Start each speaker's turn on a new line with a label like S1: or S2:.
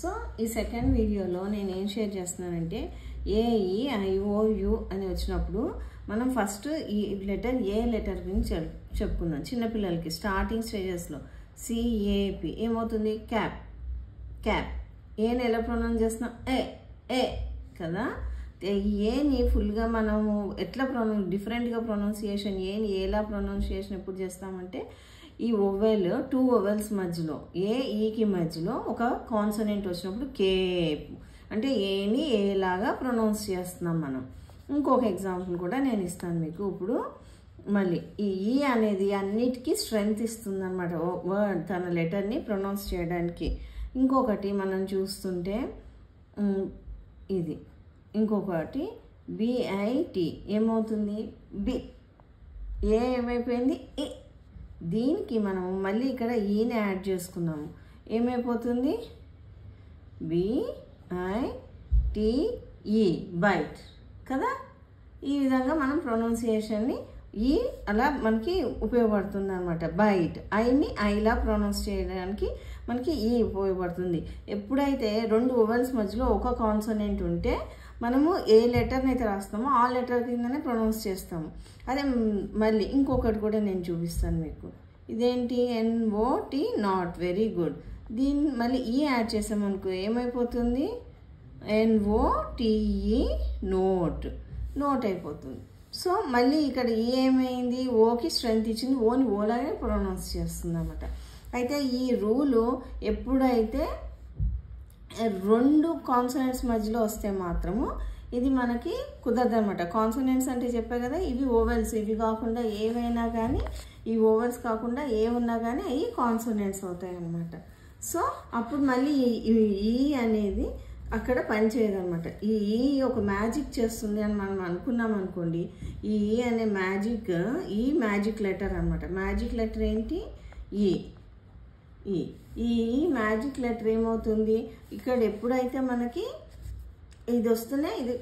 S1: So ఈ second వీడియోలో నేను ఏం షేర్ చేస్తున్నానంటే AEIOU అని వచ్చినప్పుడు మనం ఫస్ట్ ఈ లెటర్ ఏ లెటర్ గురించి చెప్పుకుందాం. చిన్నపిల్లలకి స్టార్టింగ్ స్టేజెస్లో CAP ఏమవుతుంది? క్యాప్. క్యాప్ ఏని ఎలా ప్రొనౌన్స్ చేస్తున్నాం? ఏ కదా. ఏని ఫుల్గా మనము ఎట్లా డిఫరెంట్గా ప్రొనౌన్సియేషన్ ఏని ఎలా ప్రొనౌన్సియేషన్ ఎప్పుడు చేస్తామంటే ఈ ఓవెల్ 2 ఓవెల్స్ మధ్యలో ఈకి మధ్యలో ఒక కాన్సనెంట్ వచ్చినప్పుడు కేప్ అంటే ఏని ఏలాగా ప్రొనౌన్స్ చేస్తున్నాం మనం. ఇంకొక ఎగ్జాంపుల్ కూడా నేను ఇస్తాను మీకు. ఇప్పుడు మళ్ళీ ఈ అనేది అన్నిటికీ స్ట్రెంగ్త్ ఇస్తుంది అనమాట వర్డ్ తన లెటర్ని ప్రొనౌన్స్ చేయడానికి. ఇంకొకటి మనం చూస్తుంటే ఇది ఇంకొకటి BIT ఏమవుతుంది? బి. ఏమైపోయింది? దీనికి మనం మళ్ళీ ఇక్కడ ఈని యాడ్ చేసుకున్నాము. ఏమైపోతుంది? BITE బైట్ కదా. ఈ విధంగా మనం ప్రొనౌన్సియేషన్ని అలా మనకి ఉపయోగపడుతుంది అనమాట. బైట్ ఐని ఐలా ప్రొనౌన్స్ చేయడానికి మనకి ఉపయోగపడుతుంది. ఎప్పుడైతే 2 ఓవెల్స్ మధ్యలో ఒక కాన్సనెంట్ ఉంటే మనము ఏ లెటర్ని అయితే రాస్తామో ఆ లెటర్ కిందనే ప్రొనౌన్స్ చేస్తాము. అదే మళ్ళీ ఇంకొకటి కూడా నేను చూపిస్తాను మీకు. ఇదేంటి? NOT not. Very good. దీన్ని మళ్ళీ యాడ్ చేసామనుకో ఏమైపోతుంది? NOTE note. నోట్ అయిపోతుంది. సో మళ్ళీ ఇక్కడ ఏమైంది? ఓకి స్ట్రెంగ్త్ ఇచ్చింది. ఓని ఓలాగే ప్రొనౌన్స్ చేస్తుంది అన్నమాట. అయితే ఈ రూలు ఎప్పుడైతే 2 కాన్సనెంట్స్ మధ్యలో వస్తే మాత్రము ఇది మనకి కుదరదు అనమాట. కాన్సనెంట్స్ అంటే చెప్పే కదా, ఇవి ఓవెల్స్. ఇవి కాకుండా ఏవైనా కానీ, ఈ ఓవెల్స్ కాకుండా ఏమున్నా కానీ అవి కాన్సనెంట్స్ అవుతాయి అన్నమాట. సో అప్పుడు మళ్ళీ ఈ అనేది అక్కడ పనిచేయదు అనమాట. ఈ ఒక మ్యాజిక్ చేస్తుంది అని మనం అనుకున్నాం అనుకోండి. ఈ అనే మ్యాజిక్ లెటర్ అనమాట. మ్యాజిక్ లెటర్ ఏంటి? ఈ మ్యాజిక్ లెటర్ ఏమవుతుంది? ఇక్కడ ఎప్పుడైతే మనకి ఇది వస్తూనే ఇది